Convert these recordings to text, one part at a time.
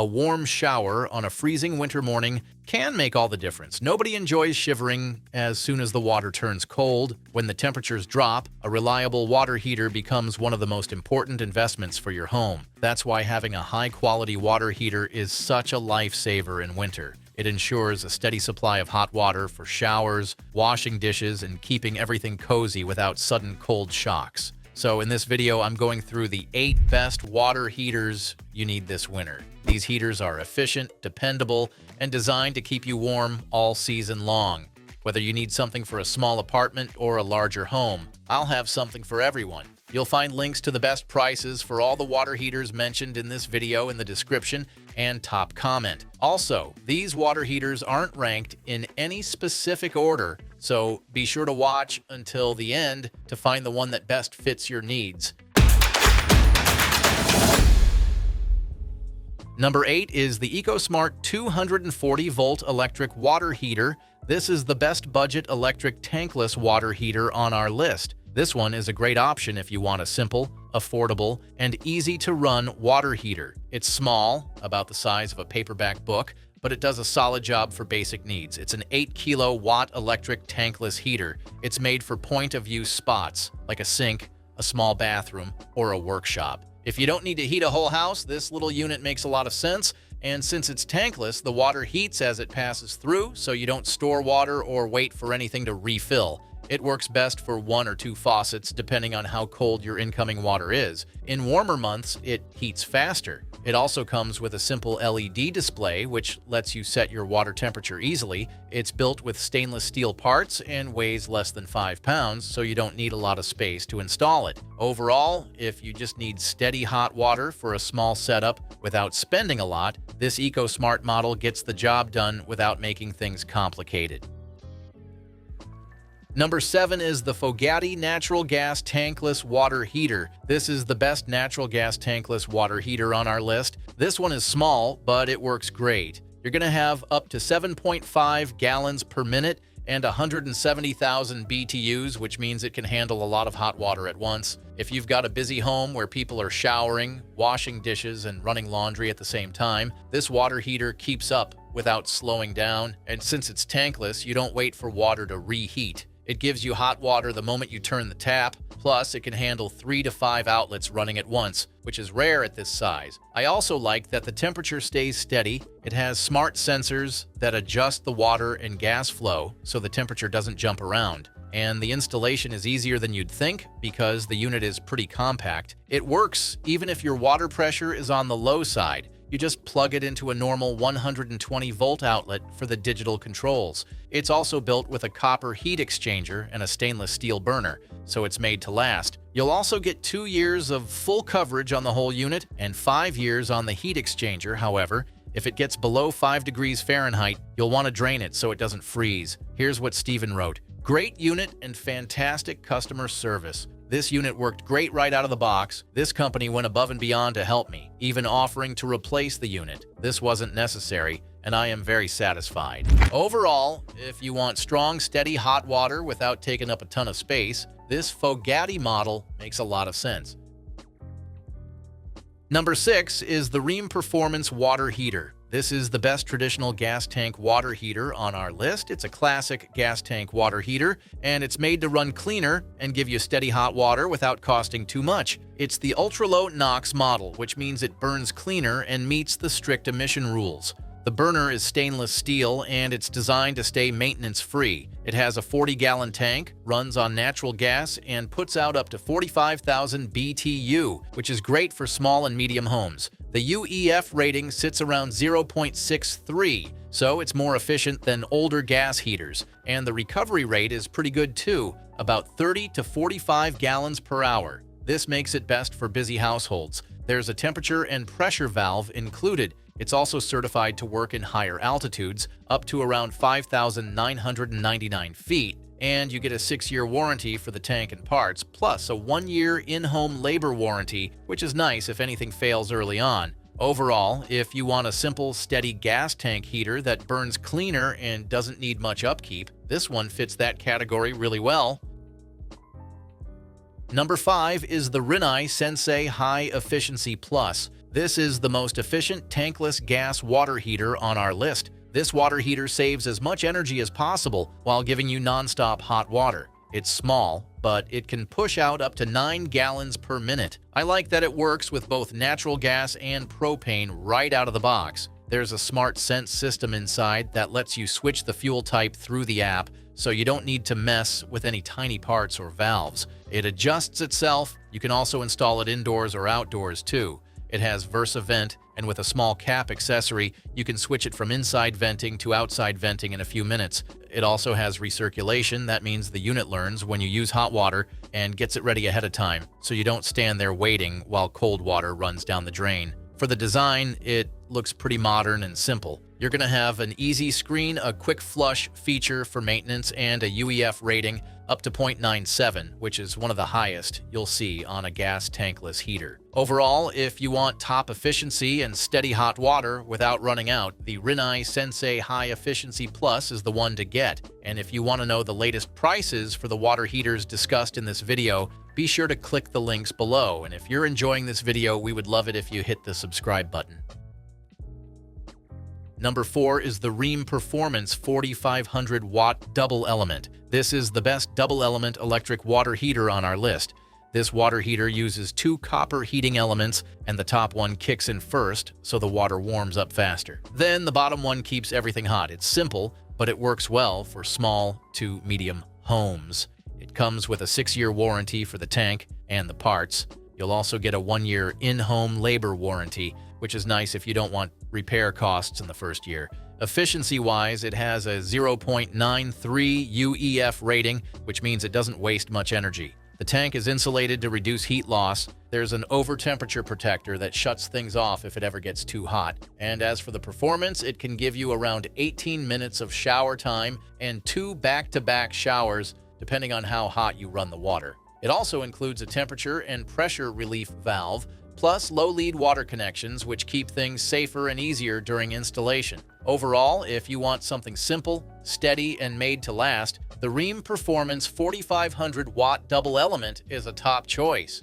A warm shower on a freezing winter morning can make all the difference. Nobody enjoys shivering as soon as the water turns cold. When the temperatures drop, a reliable water heater becomes one of the most important investments for your home. That's why having a high-quality water heater is such a lifesaver in winter. It ensures a steady supply of hot water for showers, washing dishes, and keeping everything cozy without sudden cold shocks. So in this video, I'm going through the 8 best water heaters you need this winter. These heaters are efficient, dependable, and designed to keep you warm all season long. Whether you need something for a small apartment or a larger home, I'll have something for everyone. You'll find links to the best prices for all the water heaters mentioned in this video in the description and top comment. Also, these water heaters aren't ranked in any specific order, so be sure to watch until the end to find the one that best fits your needs. Number 8 is the EcoSmart 240-volt electric water heater. This is the best budget electric tankless water heater on our list. This one is a great option if you want a simple, affordable, and easy-to-run water heater. It's small, about the size of a paperback book, but it does a solid job for basic needs. It's an 8-kilowatt electric tankless heater. It's made for point-of-use spots, like a sink, a small bathroom, or a workshop. If you don't need to heat a whole house, this little unit makes a lot of sense. And since it's tankless, the water heats as it passes through, so you don't store water or wait for anything to refill. It works best for 1 or 2 faucets, depending on how cold your incoming water is. In warmer months, it heats faster. It also comes with a simple LED display, which lets you set your water temperature easily. It's built with stainless steel parts and weighs less than 5 pounds, so you don't need a lot of space to install it. Overall, if you just need steady hot water for a small setup without spending a lot, this EcoSmart model gets the job done without making things complicated. Number 7 is the Fogatti Natural Gas Tankless Water Heater. This is the best natural gas tankless water heater on our list. This one is small, but it works great. You're going to have up to 7.5 gallons per minute and 170,000 BTUs, which means it can handle a lot of hot water at once. If you've got a busy home where people are showering, washing dishes, and running laundry at the same time, this water heater keeps up without slowing down. And since it's tankless, you don't wait for water to reheat. It gives you hot water the moment you turn the tap, plus it can handle 3 to 5 outlets running at once, which is rare at this size. I also like that the temperature stays steady. It has smart sensors that adjust the water and gas flow so the temperature doesn't jump around. And the installation is easier than you'd think because the unit is pretty compact. It works even if your water pressure is on the low side. You just plug it into a normal 120-volt outlet for the digital controls. It's also built with a copper heat exchanger and a stainless steel burner, so it's made to last. You'll also get 2 years of full coverage on the whole unit and 5 years on the heat exchanger. However, if it gets below 5 degrees Fahrenheit, you'll want to drain it so it doesn't freeze. Here's what Steven wrote. Great unit and fantastic customer service. This unit worked great right out of the box. This company went above and beyond to help me, even offering to replace the unit. This wasn't necessary, and I am very satisfied. Overall, if you want strong, steady hot water without taking up a ton of space, this Fogatti model makes a lot of sense. Number 6 is the Rheem Performance Water Heater. This is the best traditional gas tank water heater on our list. It's a classic gas tank water heater, and it's made to run cleaner and give you steady hot water without costing too much. It's the ultra-low NOx model, which means it burns cleaner and meets the strict emission rules. The burner is stainless steel, and it's designed to stay maintenance-free. It has a 40-gallon tank, runs on natural gas, and puts out up to 45,000 BTU, which is great for small and medium homes. The UEF rating sits around 0.63, so it's more efficient than older gas heaters. And the recovery rate is pretty good too, about 30 to 45 gallons per hour. This makes it best for busy households. There's a temperature and pressure valve included. It's also certified to work in higher altitudes, up to around 5,999 feet, and you get a 6-year warranty for the tank and parts, plus a 1-year in-home labor warranty, which is nice if anything fails early on. Overall, if you want a simple, steady gas tank heater that burns cleaner and doesn't need much upkeep, this one fits that category really well. Number 5 is the Rinnai Sensei High Efficiency Plus. This is the most efficient tankless gas water heater on our list. This water heater saves as much energy as possible while giving you non-stop hot water. It's small, but it can push out up to 9 gallons per minute. I like that it works with both natural gas and propane right out of the box. There's a smart sense system inside that lets you switch the fuel type through the app, so you don't need to mess with any tiny parts or valves. It adjusts itself. You can also install it indoors or outdoors too. It has Versa vent, and with a small cap accessory, you can switch it from inside venting to outside venting in a few minutes. It also has recirculation. That means the unit learns when you use hot water and gets it ready ahead of time, so you don't stand there waiting while cold water runs down the drain. For the design, it looks pretty modern and simple. You're going to have an easy screen, a quick flush feature for maintenance, and a UEF rating up to 0.97, which is one of the highest you'll see on a gas tankless heater. Overall, if you want top efficiency and steady hot water without running out, the Rinnai Sensei High Efficiency Plus is the one to get. And if you want to know the latest prices for the water heaters discussed in this video, be sure to click the links below. And if you're enjoying this video, we would love it if you hit the subscribe button. Number 4 is the Rheem Performance 4500 watt double element. This is the best double element electric water heater on our list. This water heater uses 2 copper heating elements, and the top one kicks in first, so the water warms up faster. Then the bottom one keeps everything hot. It's simple, but it works well for small to medium homes. It comes with a 6-year warranty for the tank and the parts. You'll also get a 1-year in-home labor warranty, which is nice if you don't want repair costs in the first year. Efficiency-wise, it has a 0.93 UEF rating, which means it doesn't waste much energy. The tank is insulated to reduce heat loss. There's an over-temperature protector that shuts things off if it ever gets too hot. And as for the performance, it can give you around 18 minutes of shower time and 2 back-to-back showers, depending on how hot you run the water. It also includes a temperature and pressure relief valve, plus low-lead water connections, which keep things safer and easier during installation. Overall, if you want something simple, steady, and made to last, the Rheem Performance 4500 watt double element is a top choice.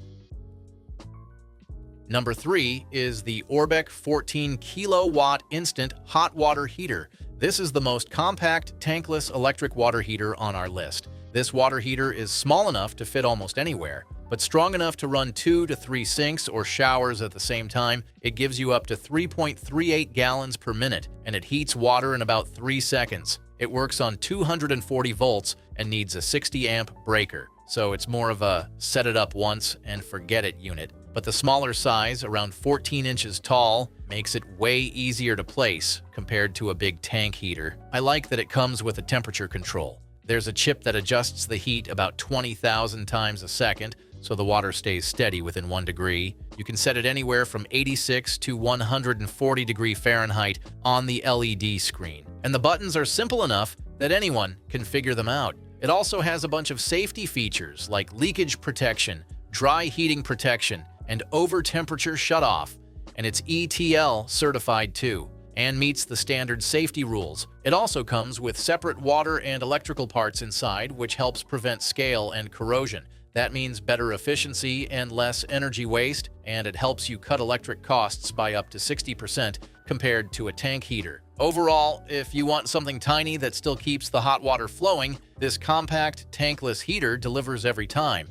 Number 3 is the Orbeck 14 kilowatt instant hot water heater. This is the most compact tankless electric water heater on our list. This water heater is small enough to fit almost anywhere, but strong enough to run 2 to 3 sinks or showers at the same time. It gives you up to 3.38 gallons per minute, and it heats water in about 3 seconds. It works on 240 volts and needs a 60-amp breaker, so it's more of a set-it-up-once-and-forget-it unit. But the smaller size, around 14 inches tall, makes it way easier to place compared to a big tank heater. I like that it comes with a temperature control. There's a chip that adjusts the heat about 20,000 times a second, so the water stays steady within 1 degree. You can set it anywhere from 86 to 140 degrees Fahrenheit on the LED screen. And the buttons are simple enough that anyone can figure them out. It also has a bunch of safety features like leakage protection, dry heating protection, and over-temperature shutoff. And it's ETL certified too, and meets the standard safety rules. It also comes with separate water and electrical parts inside, which helps prevent scale and corrosion. That means better efficiency and less energy waste, and it helps you cut electric costs by up to 60% compared to a tank heater. Overall, if you want something tiny that still keeps the hot water flowing, this compact tankless heater delivers every time.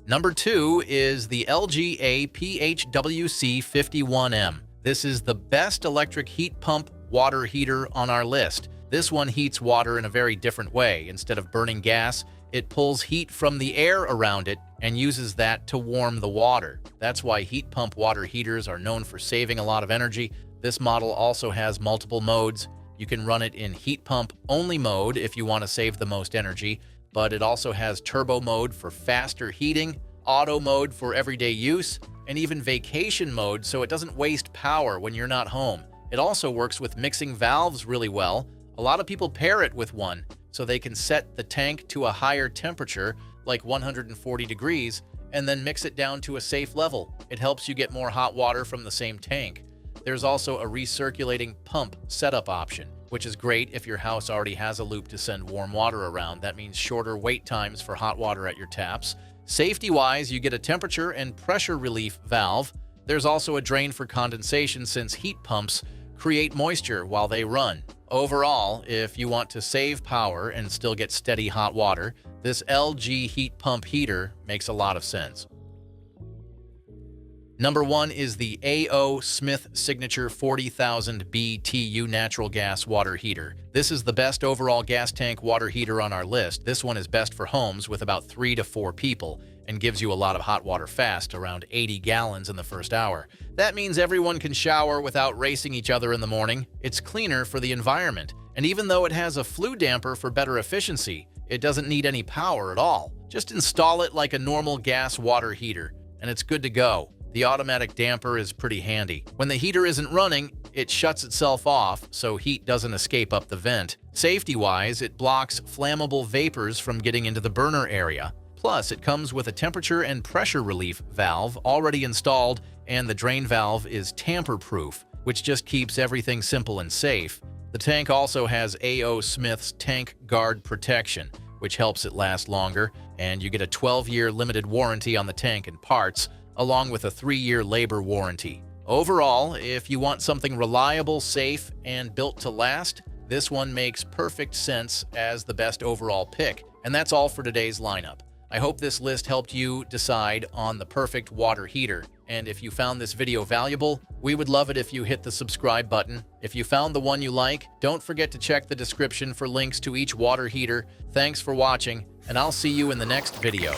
Number 2 is the LG PHWC 51M. This is the best electric heat pump water heater on our list. This one heats water in a very different way. Instead of burning gas, it pulls heat from the air around it and uses that to warm the water. That's why heat pump water heaters are known for saving a lot of energy. This model also has multiple modes. You can run it in heat pump only mode if you want to save the most energy, but it also has turbo mode for faster heating, auto mode for everyday use, and even vacation mode so it doesn't waste power when you're not home. It also works with mixing valves really well. A lot of people pair it with one, so they can set the tank to a higher temperature, like 140 degrees, and then mix it down to a safe level. It helps you get more hot water from the same tank. There's also a recirculating pump setup option, which is great if your house already has a loop to send warm water around. That means shorter wait times for hot water at your taps. Safety-wise, you get a temperature and pressure relief valve. There's also a drain for condensation since heat pumps create moisture while they run. Overall, if you want to save power and still get steady hot water, this LG heat pump heater makes a lot of sense. Number 1 is the A.O. Smith Signature 40,000 BTU natural gas water heater. This is the best overall gas tank water heater on our list. This one is best for homes with about 3 to 4 people and gives you a lot of hot water fast, around 80 gallons in the first hour. That means everyone can shower without racing each other in the morning. It's cleaner for the environment. And even though it has a flue damper for better efficiency, it doesn't need any power at all. Just install it like a normal gas water heater, and it's good to go. The automatic damper is pretty handy. When the heater isn't running, it shuts itself off so heat doesn't escape up the vent. Safety-wise, it blocks flammable vapors from getting into the burner area. Plus, it comes with a temperature and pressure relief valve already installed, and the drain valve is tamper-proof, which just keeps everything simple and safe. The tank also has A.O. Smith's Tank Guard protection, which helps it last longer, and you get a 12-year limited warranty on the tank and parts, along with a 3-year labor warranty. Overall, if you want something reliable, safe, and built to last, this one makes perfect sense as the best overall pick. And that's all for today's lineup. I hope this list helped you decide on the perfect water heater. And if you found this video valuable, we would love it if you hit the subscribe button. If you found the one you like, don't forget to check the description for links to each water heater. Thanks for watching, and I'll see you in the next video.